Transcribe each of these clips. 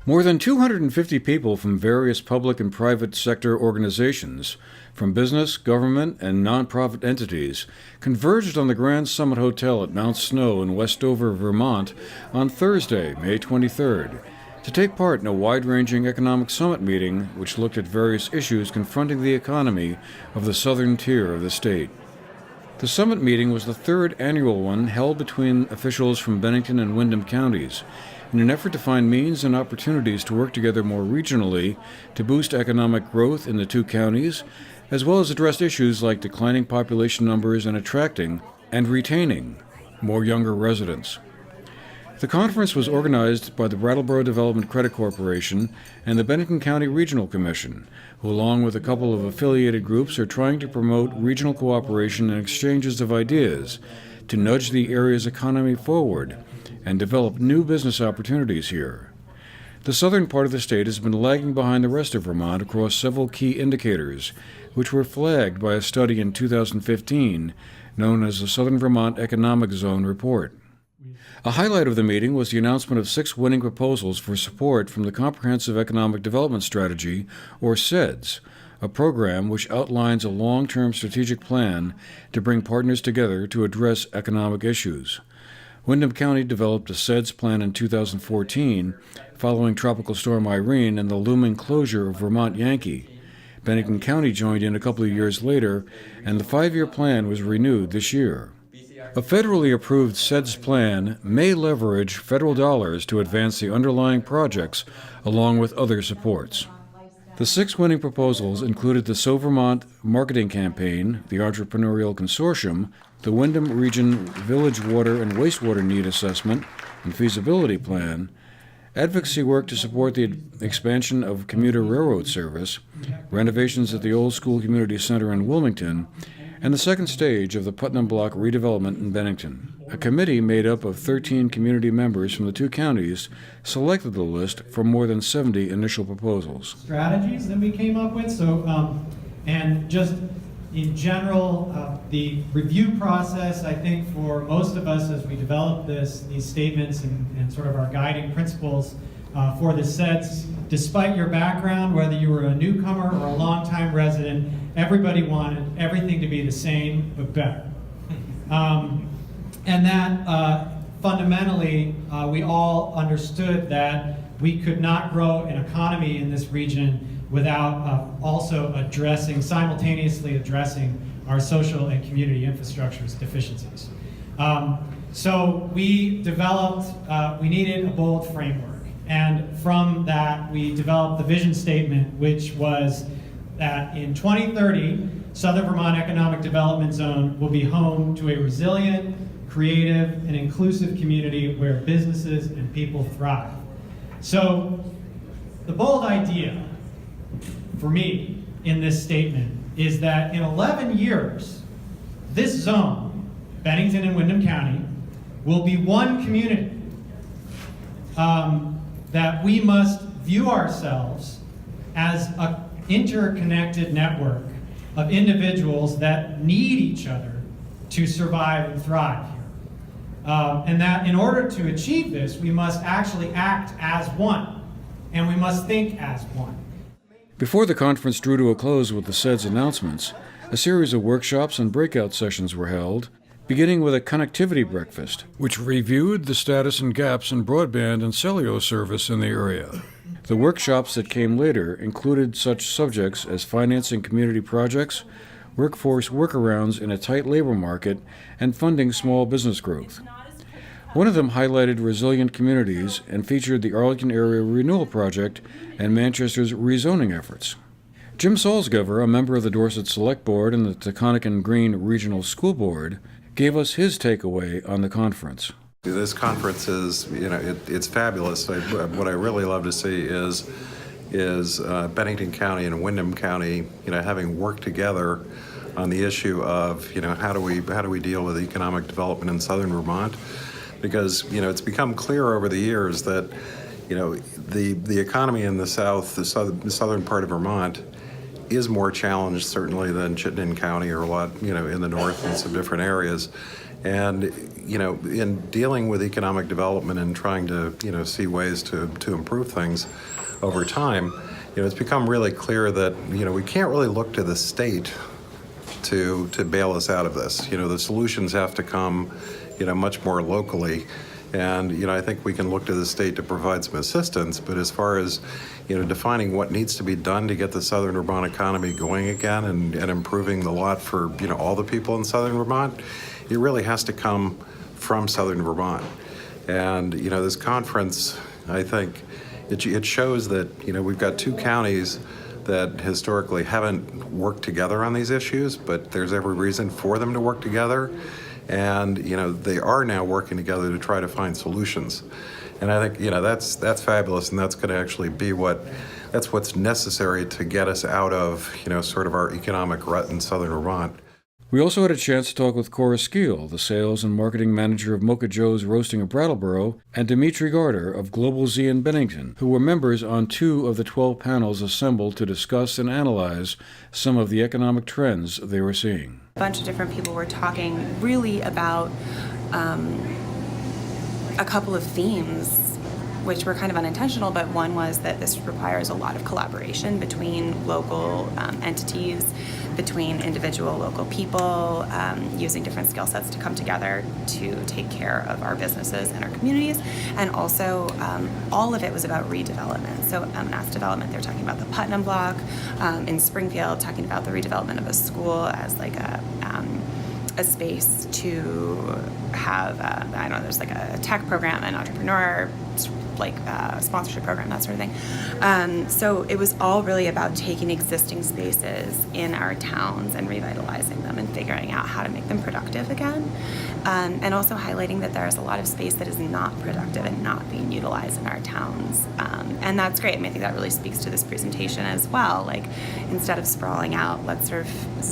More than 250 people from various public and private sector organizations, from business, government, and nonprofit entities, converged on the Grand Summit Hotel at Mount Snow in Westover, Vermont, on Thursday, May 23rd, to take part in a wide-ranging economic summit meeting which looked at various issues confronting the economy of the southern tier of the state. The summit meeting was the third annual one held between officials from Bennington and Windham counties, in an effort to find means and opportunities to work together more regionally to boost economic growth in the two counties, as well as address issues like declining population numbers and attracting and retaining more younger residents. The conference was organized by the Brattleboro Development Credit Corporation and the Bennington County Regional Commission, who along with a couple of affiliated groups are trying to promote regional cooperation and exchanges of ideas to nudge the area's economy forward and develop new business opportunities here. The southern part of the state has been lagging behind the rest of Vermont across several key indicators, which were flagged by a study in 2015 known as the Southern Vermont Economic Zone Report. A highlight of the meeting was the announcement of 6 winning proposals for support from the Comprehensive Economic Development Strategy, or CEDS, a program which outlines a long-term strategic plan to bring partners together to address economic issues. Windham County developed a CEDS plan in 2014, following Tropical Storm Irene and the looming closure of Vermont Yankee. Bennington County joined in a couple of years later, and the 5-year plan was renewed this year. A federally approved CEDS plan may leverage federal dollars to advance the underlying projects along with other supports. The 6 winning proposals included the So Vermont Marketing Campaign, the Entrepreneurial Consortium, the Windham Region Village Water and Wastewater Need Assessment and Feasibility Plan, advocacy work to support the expansion of commuter railroad service, renovations at the Old School Community Center in Wilmington, and the second stage of the Putnam Block redevelopment in Bennington. A committee made up of 13 community members from the two counties selected the list from more than 70 initial proposals. Strategies that we came up with, and just in general, the review process, I think for most of us as we develop these statements and sort of our guiding principles for the CEDS, despite your background, whether you were a newcomer or a longtime resident, everybody wanted everything to be the same but better. And that fundamentally, we all understood that we could not grow an economy in this region without also simultaneously addressing our social and community infrastructure's deficiencies. So we developed, we needed a bold framework. And from that, we developed the vision statement, which was that in 2030, Southern Vermont Economic Development Zone will be home to a resilient, creative, and inclusive community where businesses and people thrive. So the bold idea for me in this statement is that in 11 years, this zone, Bennington and Windham County, will be one community that we must view ourselves as an interconnected network of individuals that need each other to survive and thrive here. And that in order to achieve this, we must actually act as one, and we must think as one. Before the conference drew to a close with the CEDS announcements, a series of workshops and breakout sessions were held, beginning with a connectivity breakfast, which reviewed the status and gaps in broadband and cellular service in the area. The workshops that came later included such subjects as financing community projects, workforce workarounds in a tight labor market, and funding small business growth. One of them highlighted resilient communities and featured the Arlington Area Renewal Project and Manchester's rezoning efforts. Jim Salzgever, a member of the Dorset Select Board and the Taconic and Green Regional School Board, gave us his takeaway on the conference. This conference is, it's fabulous. What I really love to see is Bennington County and Windham County, having worked together on the issue of, how do we deal with economic development in southern Vermont? Because, it's become clear over the years that, the economy in the south, the southern part of Vermont, is more challenged certainly than Chittenden County or a lot, in the north in some different areas. And, in dealing with economic development and trying to, see ways to improve things over time, it's become really clear that, we can't really look to the state to bail us out of this. The solutions have to come, much more locally. And, I think we can look to the state to provide some assistance, but as far as, defining what needs to be done to get the Southern Vermont economy going again and improving the lot for, all the people in Southern Vermont, it really has to come from Southern Vermont. And, this conference, I think, it shows that, we've got two counties that historically haven't worked together on these issues, but there's every reason for them to work together. And, they are now working together to try to find solutions. And I think, that's fabulous, and that's going to actually be that's what's necessary to get us out of, sort of our economic rut in Southern Vermont. We also had a chance to talk with Cora Skeel, the sales and marketing manager of Mocha Joe's Roasting of Brattleboro, and Dimitri Garter of Global Z in Bennington, who were members on 2 of the 12 panels assembled to discuss and analyze some of the economic trends they were seeing. A bunch of different people were talking really about a couple of themes which were kind of unintentional, but one was that this requires a lot of collaboration between local entities, between individual local people, using different skill sets to come together to take care of our businesses and our communities. And also, all of it was about redevelopment. So mass development, they're talking about the Putnam block in Springfield, talking about the redevelopment of a school as like a space to have, there's like a tech program, an entrepreneur, sponsorship program, that sort of thing. So it was all really about taking existing spaces in our towns and revitalizing them and figuring out how to make them productive again. And also highlighting that there's a lot of space that is not productive and not being utilized in our towns. And that's great. I mean, I think that really speaks to this presentation as well. Like, instead of sprawling out, let's sort of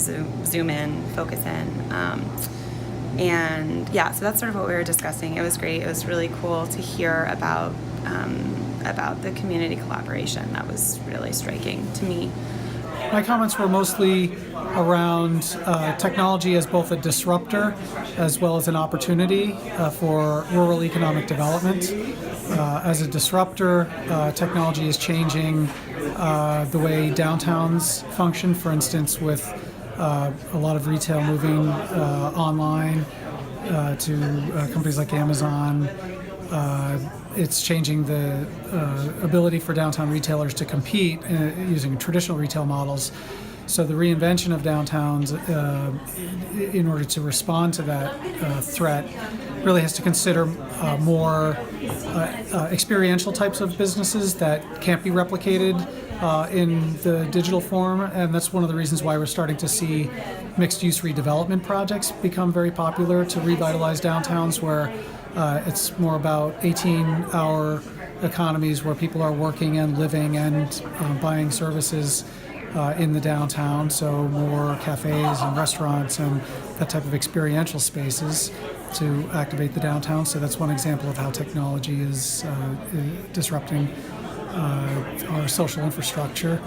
zoom in, focus in. And yeah, so that's sort of what we were discussing. It was great. It was really cool to hear about the community collaboration. That was really striking to me. My comments were mostly around technology as both a disruptor as well as an opportunity for rural economic development. As a disruptor, technology is changing the way downtowns function, for instance, with a lot of retail moving online to companies like Amazon. It's changing the ability for downtown retailers to compete using traditional retail models. So the reinvention of downtowns in order to respond to that threat really has to consider more experiential types of businesses that can't be replicated in the digital form, and that's one of the reasons why we're starting to see mixed-use redevelopment projects become very popular to revitalize downtowns, where it's more about 18-hour economies where people are working and living and buying services in the downtown, so more cafes and restaurants and that type of experiential spaces to activate the downtown. So that's one example of how technology is disrupting our social infrastructure.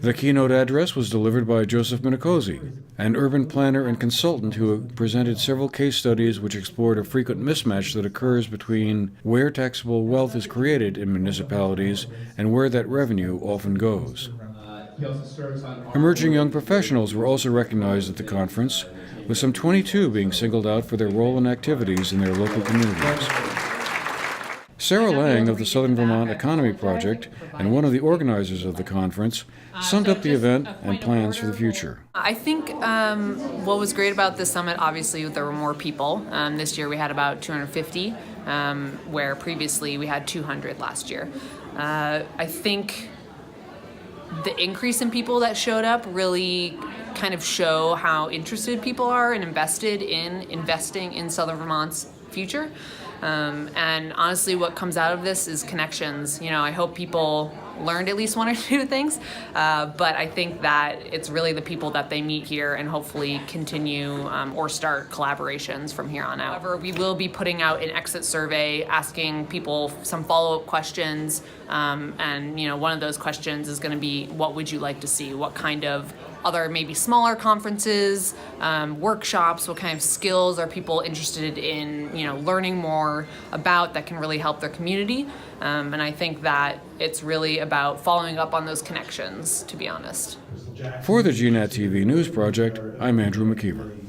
The keynote address was delivered by Joseph Minicozy, an urban planner and consultant who presented several case studies which explored a frequent mismatch that occurs between where taxable wealth is created in municipalities and where that revenue often goes. Emerging young professionals were also recognized at the conference, with some 22 being singled out for their role and activities in their local communities. Sarah Lang of the Southern Vermont Economy Project and one of the organizers of the conference summed up the event and plans for the future. I think what was great about this summit, obviously there were more people. This year we had about 250, where previously we had 200 last year. I think the increase in people that showed up really kind of show how interested people are and invested in investing in Southern Vermont's future. And honestly, what comes out of this is connections. I hope people learned at least one or two things, but I think that it's really the people that they meet here and hopefully continue or start collaborations from here on out. However, we will be putting out an exit survey asking people some follow-up questions, and one of those questions is going to be, what would you like to see? What kind of other maybe smaller conferences, workshops? What kind of skills are people interested in, learning more about that can really help their community? And I think that it's really about following up on those connections, to be honest. For the GNAT-TV News Project, I'm Andrew McKeever.